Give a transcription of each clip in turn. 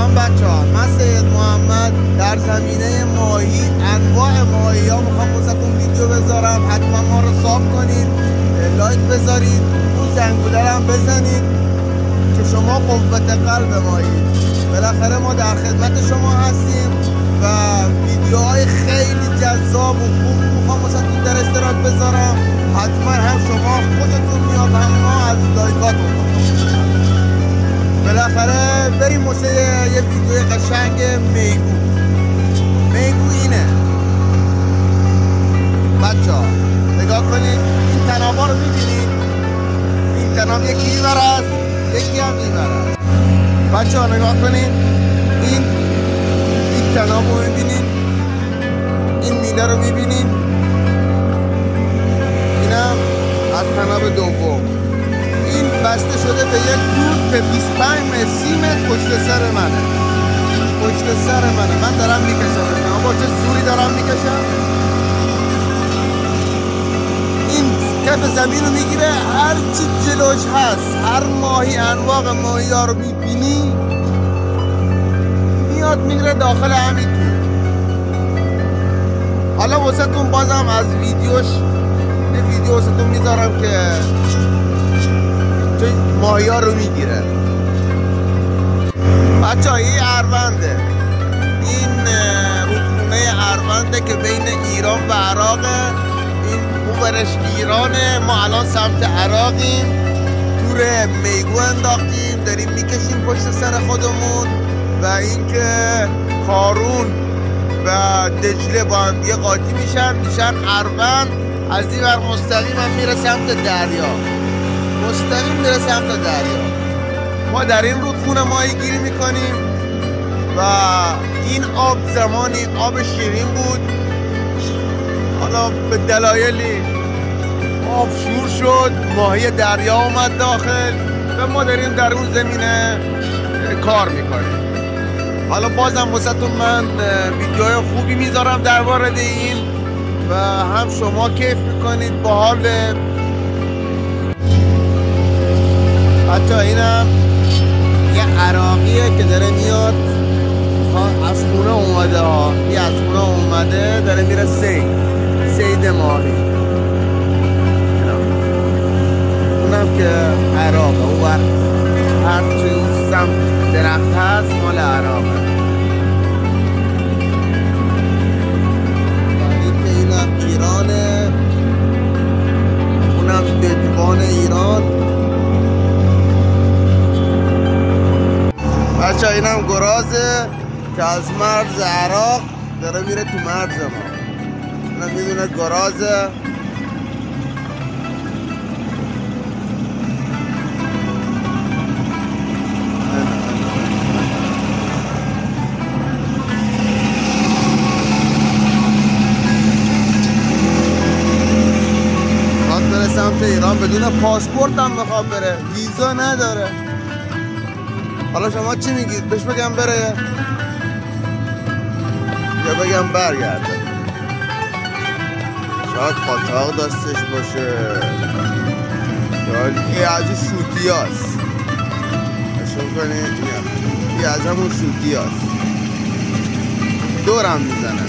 سلام بچه ها، من سید محمد در زمینه ماهی انواع ماهی ها میخوام واسهتون ویدیو بذارم. حتما ما رو ساب کنید، لایک بذارید، اون زنگوله هم بزنید که شما قوت قلب مایید. بالاخره ما در خدمت شما هستیم و ویدیوهای خیلی جذاب و خوب میخوام واسهتون در اشتراک بذارم. حتما هم شما خودتون میاد هم ما از لایکاتون. بالاخره بریم واسه یه ویدیو قشنگ میگو. میگو اینه بچه ها، نگاه کنید این تنابا رو میبینید. این تناب یکی این ور است، یکی هم این ور است. بچه ها نگاه کنید، این تناب رو میبینید، این میله رو میبینید، اینم از تناب دوم. این بسته شده به یک دود که 25 متر 30 متر پشت سر منه. پشت سر منه، من دارم میکشم. اما با چه زوری دارم میکشم. این کف زمین رو میگیره، هر چی جلوش هست، هر ماهی انواع ماهی ها رو میبینی میاد میگیره داخل همین دود. حالا واسه تون بازم از ویدیوش یه ویدیو واسه تون میذارم که چه ماهی ها رو میگیره. بچه ها این ارونده، این رودخونه ارونده که بین ایران و عراقه. این اونورش ایرانه، ما الان سمت عراقیم. تور میگو انداختیم، داریم میکشیم پشت سر خودمون. و اینکه کارون و دجله با هم دیگه قاطی میشن اروند. از این ور مستقیم هم میره سمت دریا، مستقیم میره سمت دریا. ما در این رودخونه ماهی گیری میکنیم و این آب زمانی آب شیرین بود، حالا به دلایلی آب شور شد، ماهی دریا اومد داخل و ما داریم در اون زمینه کار میکنیم. حالا بازم واسهتون من ویدیوهای خوبی میذارم در مورد این و هم شما کیف میکنید با حال. حتی اینم یه عراقیه که داره میاد از خونه اومده ها. این از خونه اومده داره میره سید ماهی. اونم که عراقه، اون وقت هرچی اون سمت درخت هست مال عراقه. اینم ایرانه، اونم ددبان ایران. بچه اینم گرازه که از مرز عراق داره میره تو مرز ما. اینم میدونه گرازه. خواهد بره سمت ایران، بدون پاسپورت هم میخواد بره، ویزا نداره. حالا شما چی میگید؟ بهش بگم بره یا بگم برگرده؟ شاید قاچاق دستش باشه، شاید این از این شوتی هست. اشون کنید این از همون شوتی هست، دورم میزنه.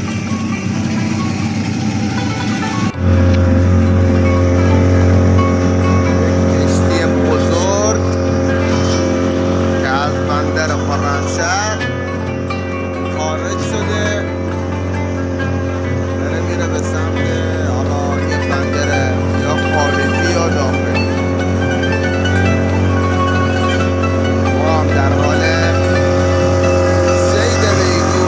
خارج شده داره میره به سمت حالا یه بندر یا خارجی یا داخلی. ما هم در حال صید میگو.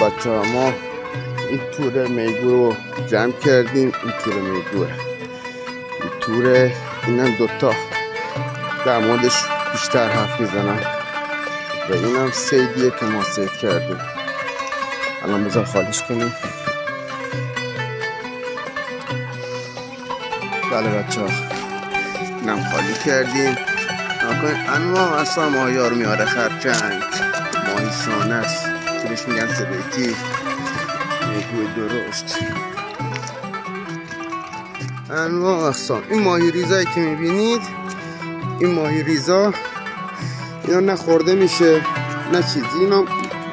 بچه ما این تور میگو رو جمع کردیم. این تور میگوه، این تور اینم دوتا در موردش بیشتر حرف میزنم و اینم سیدیه که ما سید کردیم. الان بذار خالیش کنیم. بله بچه ها، اینم خالی کردیم. انواع اصلا ماهی ها رو میاره. خرچنگ، ماهی شانه است که بهش میگن سبیتی، میگوی درشت، انواع اقسام. این ماهی ریزایی که میبینید، این ماهی ریزا اینا نه خورده میشه نه چیزی، اینا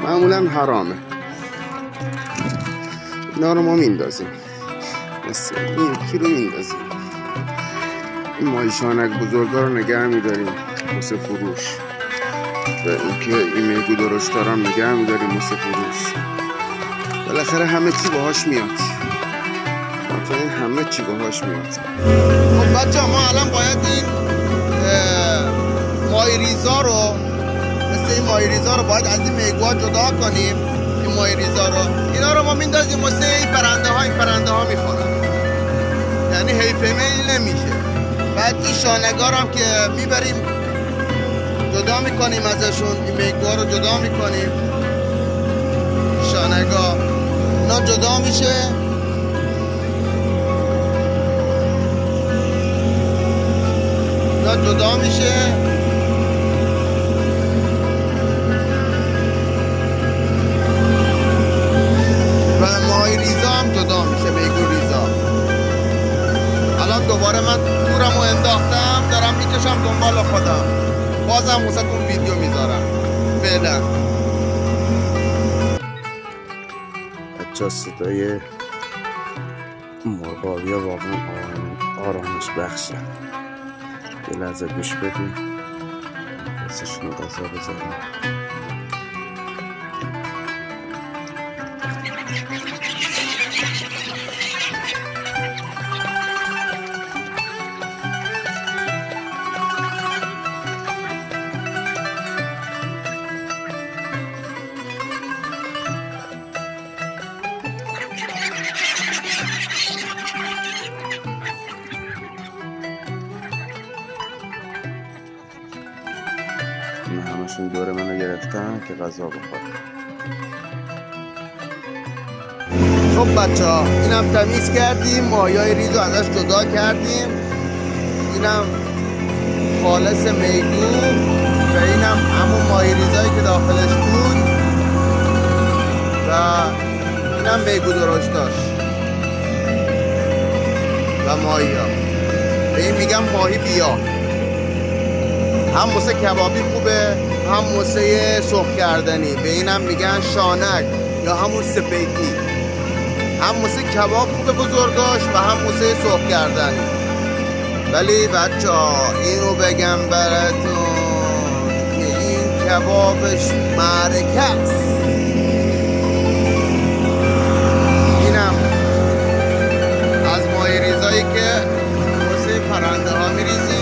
معمولا حرامه. اینا رو ما میندازیم، مثل این کیلو میندازیم. این ماهی شانک بزرگا رو نگه میداریم واسه فروش و اینکه این میگو درشت‌ها رو نگه میداریم واسه فروش. بالاخره همه چی باهاش میاد، همه چی باهاش میاد. خب بچه ما الان باید این ماهی ریزا رو، مثل این ماهی ریزا رو باید از این میگوها جدا کنیم. این ماهی ریزا رو، اینا رو ما میندازیم مثل این پرنده ها. این پرنده ها میخورن، یعنی حیف میل نمیشه. بعد این شانگار هم که میبریم جدا میکنیم ازشون، این میگوها رو جدا میکنیم. شانگار اینا جدا میشه. جدا میشه و ماهی ریزا هم جدا میشه، میگو ریزا. الان دوباره من تورمو انداختم، دارم میکشم دنبال خودم. بازم واسه اون ویدیو میذارم. فعلا بچه صدای مرغابی واقعا آرامش بخشه. یه لحظه گوش بدیم، دستشون غذا بذاریم. همشون دور منو گرفتن که غذا بخورم. خب بچه ها، اینم تمیز کردیم، ماهیای ریزو ازش جدا کردیم. اینم خالص میگو و اینم همون ماهی ریزایی که داخلش بود و اینم میگو درشتاش و ماهی ها. به این میگم ماهی بیا. هم واسه کبابی خوبه، هم واسه سرخ کردنی. به اینم میگن شانک یا همون سپیتی. هم واسه کباب خوبه بزرگاش و هم واسه سرخ کردنی. ولی بچه ها اینو بگم براتون که این کبابش معرکه است. اینم از ماهی ریزایی که واسه پرنده ها میریزیم.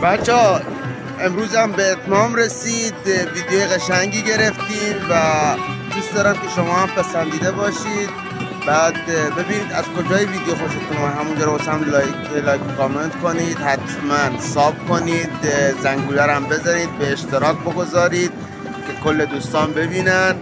بچه ها امروز هم به اتمام رسید. ویدیو قشنگی گرفتیم و دوست دارم که شما هم پسندیده باشید. بعد ببینید از کجای ویدیو خوشتون اومد، همونجا رو واسه هم لایک کامنت کنید. حتما ساب کنید، زنگوله رو هم بذارید، به اشتراک بگذارید که کل دوستان ببینن.